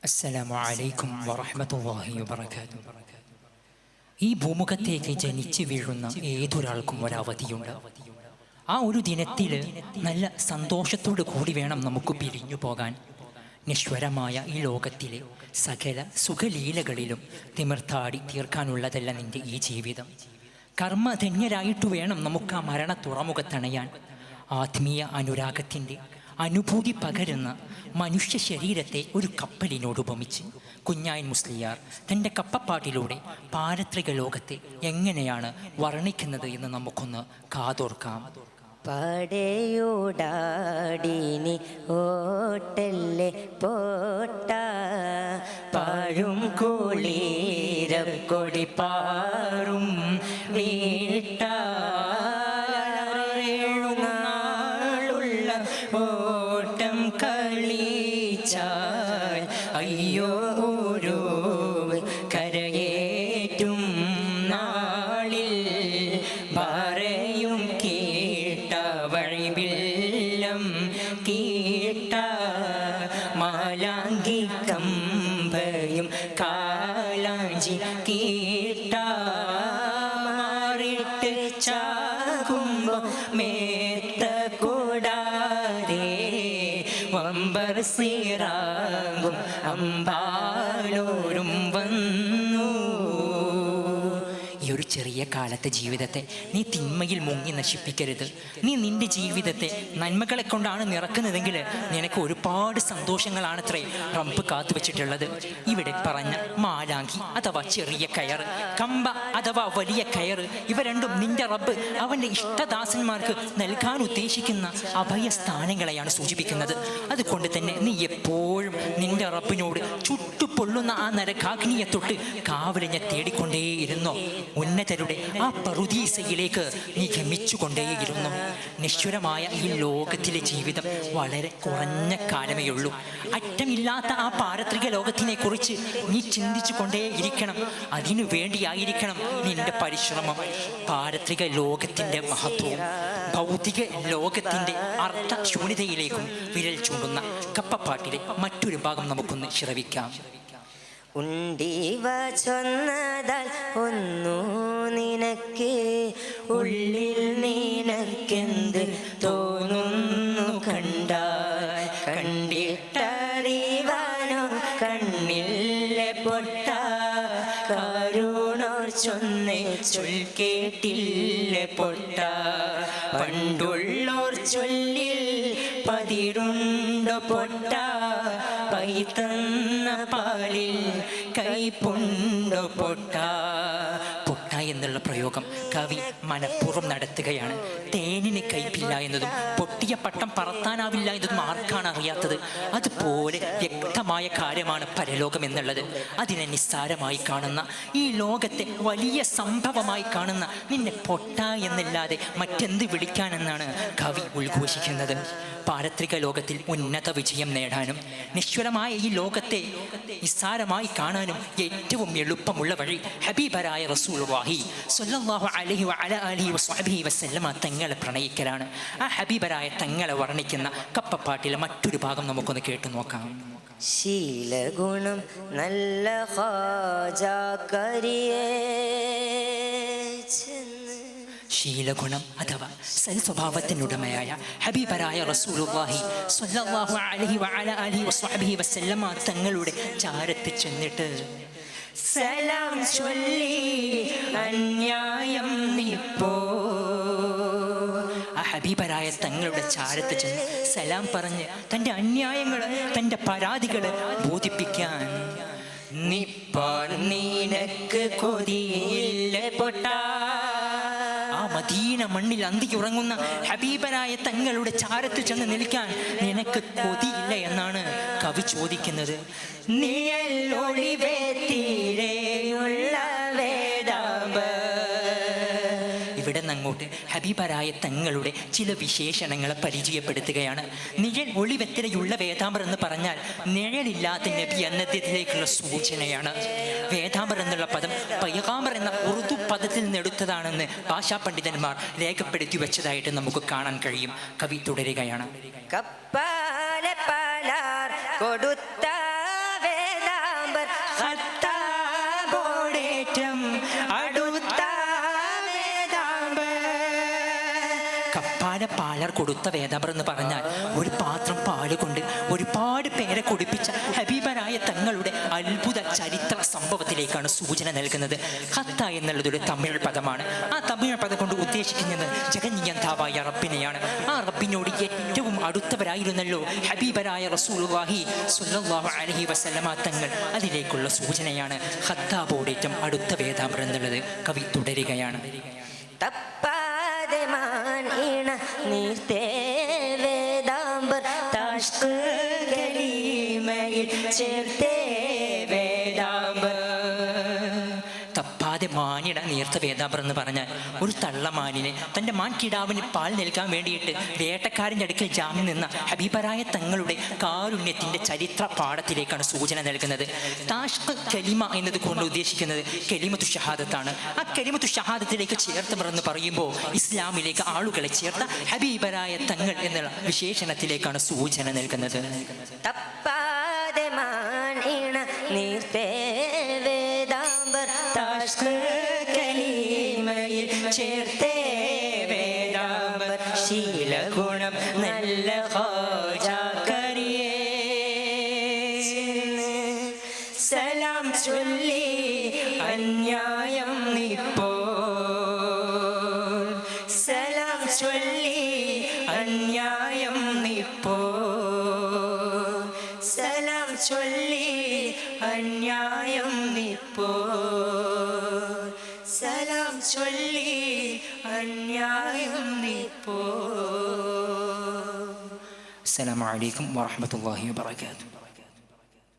അസ്സലാമു അലൈക്കും വറഹ്മത്തുള്ളാഹി വബറകാതുഹു. ഈ ഭൂമുഖത്തേക്ക് ജനിച്ചു വീഴുന്ന ഏതൊരാൾക്കും ഒരവധിയുണ്ട്. ആ ഒരു ദിനത്തിൽ നല്ല സന്തോഷത്തോടു കൂടി വേണം നമുക്ക് പിരിഞ്ഞു പോകാൻ. നിശ്വരമായ ഈ ലോകത്തിലെ സകല സുഖലീലകളിലും തിമിർത്താടി തീർക്കാനുള്ളതല്ല നിന്റെ ഈ ജീവിതം. കർമ്മധന്യരായിട്ടു വേണം നമുക്ക് ആ മരണ തുറമുഖത്തണയാൻ. ആത്മീയ അനുരാഗത്തിൻ്റെ അനുഭൂതി പകരുന്ന മനുഷ്യ ശരീരത്തെ ഒരു കപ്പലിനോട് ഉപമിച്ച് കുഞ്ഞായൻ മുസ്ലിയാർ തൻ്റെ കപ്പപ്പാട്ടിലൂടെ പാരത്രിക ലോകത്തെ എങ്ങനെയാണ് വർണ്ണിക്കുന്നത് എന്ന് നമുക്കൊന്ന് കാതോർക്കാം. പടയോടാടിനി ഓട്ടല്ലേ പോട്ട പാഴും കുളിരക്കൊടി പാറും വീട്ട ഓട്ടം കളിച്ചാൽ അയ്യോ ഓരോ കരയേറ്റും നാളിൽ പറയും കേട്ട വഴിവില്ലം കേട്ട മാലാങ്കി കമ്പയും കാലാഞ്ചി കേട്ട മാറിട്ട് ചാകുമ്പോ മേത്ത കൂടാതെ വമ്പർ സീറാകും അമ്പാലോരും വന്നു. ഈ ഒരു ചെറിയ കാലത്തെ ജീവിതത്തെ നീ തിന്മയിൽ മുങ്ങി നശിപ്പിക്കരുത്. നീ നിന്റെ ജീവിതത്തെ നന്മകളെ കൊണ്ടാണ് നിറക്കുന്നതെങ്കിൽ നിനക്ക് ഒരുപാട് സന്തോഷങ്ങളാണത്രേ റബ്ബ് കാത്തു വെച്ചിട്ടുള്ളത്. ഇവിടെ പറഞ്ഞ മാലാങ്കി അഥവാ ചെറിയ കയറ്, കമ്പ അഥവാ വലിയ കയറ്, ഇവ രണ്ടും നിന്റെ റബ്ബ് അവൻ്റെ ഇഷ്ടദാസന്മാർക്ക് നൽകാൻ ഉദ്ദേശിക്കുന്ന അഭയസ്ഥാനങ്ങളെയാണ് സൂചിപ്പിക്കുന്നത്. അതുകൊണ്ട് തന്നെ നീ എപ്പോഴും നിന്റെ റബ്ബിനോട് ചുട്ടുപൊള്ളുന്ന ആ നരകാഗ്നിയെ തൊട്ട് കാവലിനെ തേടിക്കൊണ്ടേയിരുന്നോ. ഉന്നതരുടെ ആ പറുദീസയിലേക്ക് നീ ഗമിച്ചുകൊണ്ടേയിരുന്നു. നിശ്വരമായ ഈ ലോകത്തിലെ ജീവിതം വളരെ കുറഞ്ഞ കാലമേ ഉള്ളൂ. അറ്റമില്ലാത്ത ആ പാരത്രിക ലോകത്തിനെ കുറിച്ച് നീ ചിന്തിച്ചു കൊണ്ടേയിരിക്കണം. അതിനു വേണ്ടിയായിരിക്കണം നിന്റെ പരിശ്രമം. പാരത്രിക ലോകത്തിൻ്റെ മഹത്വവും ഭൗതിക ലോകത്തിൻ്റെ അർത്ഥശൂന്യതയിലേക്കും വിരൽ ചൂണ്ടുന്ന കപ്പപ്പാട്ടിലെ മറ്റൊരു ഭാഗം നമുക്കൊന്ന് ശ്രവിക്കാം. ഉണ്ടീവ ചൊന്നതാൽ ഒന്നു നിനക്ക് ഉള്ളിൽ നിനക്കെന്ത് തോന്നുന്നു കണ്ടാൽ കണ്ടിട്ടറിവാനോ കണ്ണിലെ പൊട്ട കരുണോർ ചൊന്നേ ചൊൽ കേട്ടില്ലേ പൊട്ട പണ്ടുള്ളോർ ചൊല്ലിൽ പതിരുണ്ടോ പൊട്ട പൈതന്ന പാലിൽ കൈപ്പുണ്ടോ പൊട്ട. പൊട്ട എന്നുള്ള പ്രയോഗം കവി മനഃപൂർവ്വം നടത്തുകയാണ്. തേനിന് കയ്പില്ല എന്നതും പൊട്ടിയ പട്ടം പറത്താനാവില്ല എന്നതും ആർക്കാണ് അറിയാത്തത്? അതുപോലെ വ്യക്തമായ കാര്യമാണ് പരലോകം എന്നുള്ളത്. അതിനെ നിസ്സാരമായി കാണുന്ന, ഈ ലോകത്തെ വലിയ സംഭവമായി കാണുന്ന നിന്നെ പൊട്ട എന്നല്ലാതെ മറ്റെന്ത് വിളിക്കാനെന്നാണ് കവി ഉദ്ഘോഷിക്കുന്നത്. പാരത്രിക ലോകത്തിൽ ഉന്നത വിജയം നേടാനും നിശ്വരമായ ഈ ലോകത്തെ നിസ്സാരമായി കാണാനും ഏറ്റവും എളുപ്പമുള്ള വഴി ഹബീബരായ റസൂലുള്ളാഹി സ്വല്ലല്ലാഹു അലൈഹി വഅലിഹി വസല്ലമ തങ്ങളെ പ്രണയിക്കലാണ്. ആ ഹബീബരായ തങ്ങളെ വർണ്ണിക്കുന്ന കപ്പപ്പാട്ടിലെ മറ്റൊരു ഭാഗം നമുക്കൊന്ന് കേട്ടു നോക്കാം. ശീലഗുണം നല്ല ശീലഗുണം അഥവാ സൽസ്വഭാവത്തിനുടമയായ ഹബീബരായ റസൂലുള്ളാഹി സ്വല്ലല്ലാഹു അലൈഹി വഅലിഹി വസല്ലമ തങ്ങളുടെ ചാരത്ത് ചെന്നിട്ട് സലാം ചൊല്ലി അന്യായം നിപ്പോ. ആ ഹബീബരായ തങ്ങളുടെ ചാരത്ത് ചെന്ന് സലാം പറഞ്ഞ് തൻ്റെ അന്യായങ്ങൾ, തൻ്റെ പരാതികൾ ബോധിപ്പിക്കാൻ. നിപ്പാൻ നിനക്ക് കൊതിയില്ല പൊട്ട. ആ മദീന മണ്ണിൽ അന്തിയുറങ്ങുന്ന ഹബീബരായ തങ്ങളുടെ ചാരത്ത് ചെന്ന് നിൽക്കാൻ നിനക്ക് കൊതിയില്ല എന്നാണ് കവി ചോദിക്കുന്നത്. ഇവിടെ നിന്നങ്ങോട്ട് ഹബീബരായ തങ്ങളുടെ ചില വിശേഷണങ്ങളെ പരിചയപ്പെടുത്തുകയാണ്. നിഴൽ ഒളിവെത്തരയുള്ള വേദാമ്പർ എന്ന് പറഞ്ഞാൽ നിഴലില്ലാത്ത നബി എന്നതിലേക്കുള്ള സൂചനയാണ്. വേദാമ്പർ എന്നുള്ള പദം പൈഗാമ്പർ എന്ന ഉറുദു പദത്തിൽ നിന്നെടുത്തതാണെന്ന് ഭാഷാ പണ്ഡിതന്മാർ രേഖപ്പെടുത്തി വെച്ചതായിട്ട് നമുക്ക് കാണാൻ കഴിയും. കവി തുടരുകയാണ്. കപ്പാലെ പാലാർ കൊടുത്ത പാലർ കൊടുത്ത വേദാമ്പർ എന്ന് പറഞ്ഞാൽ ഒരു പാത്രം പാല് കൊണ്ട് ഒരുപാട് പേരെ കുടിപ്പിച്ച ഹബീബരായ തങ്ങളുടെ അത്ഭുത ചരിത്ര സംഭവത്തിലേക്കാണ് സൂചന നൽകുന്നത്. ഖത്ത എന്നുള്ളതൊരു തമിഴ് പദമാണ്. ആ തമിഴ് പദം കൊണ്ട് ഉദ്ദേശിക്കുന്നത് ജഗന്നിയന്താവായ റബ്ബിനെയാണ്. ആ റബ്ബിനോട് ഏറ്റവും അടുത്തവരായിരുന്നല്ലോ ഹബീബരായ റസൂലുള്ളാഹി സ്വല്ലല്ലാഹു അലൈഹി വസല്ലമ തങ്ങൾ. അതിലേക്കുള്ള സൂചനയാണ് ഖത്താബോടേറ്റം അടുത്ത വേദാമ്പർ എന്നുള്ളത്. കവി തുടരുകയാണ്. തപ്പാതെ മാനീണ നീർത്തേ വേദാംബർ താഷ്ക് കലീമയിൽ ചേർത്തേ വേദാംബർ. തപ്പാതെ മാനിട നീർത്ത വേദാമ്പർ എന്ന് പറഞ്ഞാൽ ഒരു തള്ളമാനിനെ തൻ്റെ മാൻകിടാവിന് പാൽ നൽകാൻ വേണ്ടിയിട്ട് വേട്ടക്കാരൻ്റെ അടുക്കൽ ജാമ്യം നിന്ന ഹബീബരായ തങ്ങളുടെ കാരുണ്യത്തിൻ്റെ ചരിത്ര പാഠത്തിലേക്കാണ് സൂചന നൽകുന്നത്. താഷ്ക് കലിമ എന്നത് കൊണ്ട് ഉദ്ദേശിക്കുന്നത് കലിമത്തു ഷഹാദത്താണ്. ആ കലിമത്തു ഷഹാദത്തിലേക്ക് ചേർത്തവർ എന്ന് പറയുമ്പോൾ ഇസ്ലാമിലേക്ക് ആളുകളെ ചേർത്ത ഹബീബരായ തങ്ങൾ എന്നുള്ള വിശേഷണത്തിലേക്കാണ് സൂചന നൽകുന്നത്. തപ്പാതെ മാനീണ നീർത്തേ വേദാംബർ താഷ്ക് കലീമയിൽ ചേർത്തേ വേദാംബർ. ശീലഗുണം നല്ല ഖാജാ കരിയേ സലാം ചൊല്ലി അന്യായം നിപ്പോൾ. സലാം ചൊല്ലി അന്യായം നിപ്പോൾ. സലാം ചൊല്ലി അന്യായം നിപ്പോൾ. സലാം ചൊല്ലി അന്യായം നിപ്പോൾ. അസ്സലാമു അലൈക്കും വറഹ്മത്തുള്ളാഹി വബറകാതുഹു.